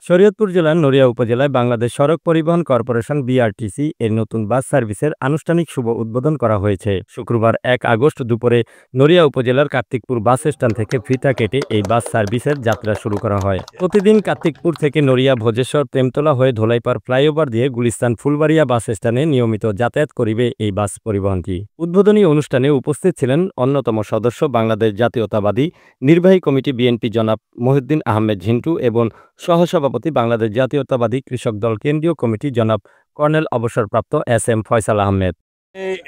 শরীয়তপুর জেলার নড়িয়া উপজেলায় বাংলাদেশ সড়ক পরিবহন কর্পোরেশন বিআরটিসি এর নতুন বাস সার্ভিসের আনুষ্ঠানিক শুভ উদ্বোধন করা হয়েছে। শুক্রবার ১ আগস্ট দুপুরে নড়িয়া উপজেলার কার্তিকপুর বাস স্ট্যান্ড থেকে ফিতা কেটে এই বাস সার্ভিসের যাত্রা শুরু করা হয়। প্রতিদিন কার্তিকপুর থেকে নড়িয়া ভোজেশ্বর প্রেমতলা হয়ে ধোলাইপাড় ফ্লাইওভার দিয়ে গুলিস্তান ফুলবাড়িয়া বাস স্ট্যান্ডে নিয়মিত যাতায়াত করিবে এই বাস পরিবহনটি। উদ্বোধনী অনুষ্ঠানে উপস্থিত ছিলেন অন্যতম সদস্য বাংলাদেশ জাতীয়তাবাদী নির্বাহী কমিটি বিএনপি জনাব মহিউদ্দিন আহমেদ ঝিন্টু এবং সহসভাপতি বাংলাদেশ জাতীয়তাবাদী কৃষক দল কেন্দ্রীয় কমিটি জনাব কর্নেল অবসরপ্রাপ্ত এস.এম. ফয়সাল আহমেদ।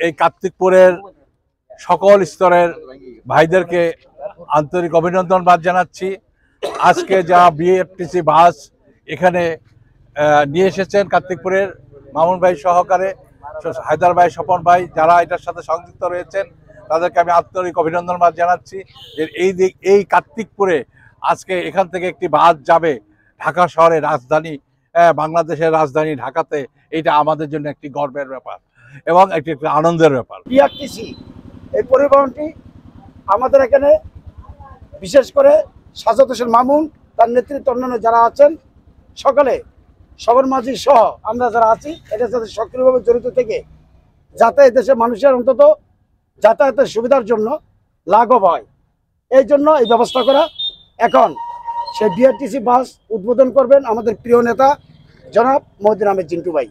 এই কার্তিকপুরের সকল স্তরের ভাইদেরকে আন্তরিক অভিনন্দনবাদ জানাচ্ছি। আজকে যা বিএফটিসি বাস এখানে নিয়ে এসেছেন কার্তিকপুরের মামুন ভাই সহকারে হায়দার ভাই, স্বপন ভাই, যারা এটার সাথে সংযুক্ত রয়েছেন তাদেরকে আমি আন্তরিক অভিনন্দনবাদ জানাচ্ছি যে এই কার্তিকপুরে আজকে এখান থেকে একটি বাস যাবে ঢাকা শহরের রাজধানী, বাংলাদেশের রাজধানী ঢাকাতে। এটা আমাদের জন্য একটি গর্বের ব্যাপার এবং একটি আনন্দের ব্যাপার। বিআরটিসি এই পরিবহনটি আমাদের এখানে বিশেষ করে সাজ্জাদ হোসেন মামুন, তার নেতৃত্বে অন্যান্য যারা আছেন সকলে, সবর মাঝি সহ আমরা যারা আছি এটার সাথে সক্রিয়ভাবে জড়িত থেকে যাতে দেশের মানুষের অন্তত যাতায়াতের সুবিধার জন্য লাঘব হয়, এই জন্য এই ব্যবস্থা করা। এখন সেই বিআরটিসি বাস উদ্বোধন করবেন আমাদের প্রিয় নেতা জনাব মহিউদ্দিন আহমেদ ঝিন্টু ভাই।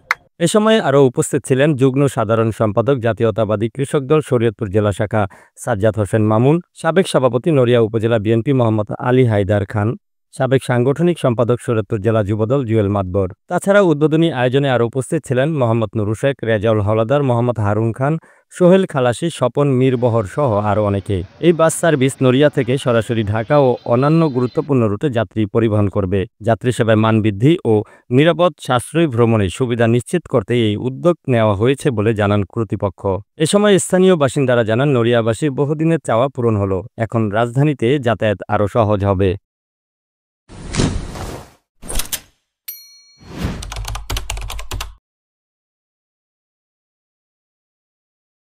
এ সময় আরও উপস্থিত ছিলেন যুগ্ম সাধারণ সম্পাদক জাতীয়তাবাদী কৃষক দল শরীয়তপুর জেলা শাখা সাজ্জাদ হোসেন মামুন, সাবেক সভাপতি নড়িয়া উপজেলা বিএনপি মোহাম্মদ আলী হায়দার খান, সাবেক সাংগঠনিক সম্পাদক শরীয়তপুর জেলা যুবদল জুয়েল মাতবর। তাছাড়া উদ্বোধনী আয়োজনে আরও উপস্থিত ছিলেন মোহাম্মদ নুরু শেখ, রেজাউল হলাদার, মোহাম্মদ হারুন খান, সোহেল খালাসি, স্বপন মীরবহর সহ আরও অনেকে। এই বাস সার্ভিস নড়িয়া থেকে সরাসরি ঢাকা ও অন্যান্য গুরুত্বপূর্ণ রুটে যাত্রী পরিবহন করবে। যাত্রী সেবায় মান বৃদ্ধি ও নিরাপদ সাশ্রয়ী ভ্রমণের সুবিধা নিশ্চিত করতে এই উদ্যোগ নেওয়া হয়েছে বলে জানান কর্তৃপক্ষ। এ সময় স্থানীয় বাসিন্দারা জানান নড়িয়াবাসীর বহুদিনের চাওয়া পূরণ হলো, এখন রাজধানীতে যাতায়াত আরও সহজ হবে।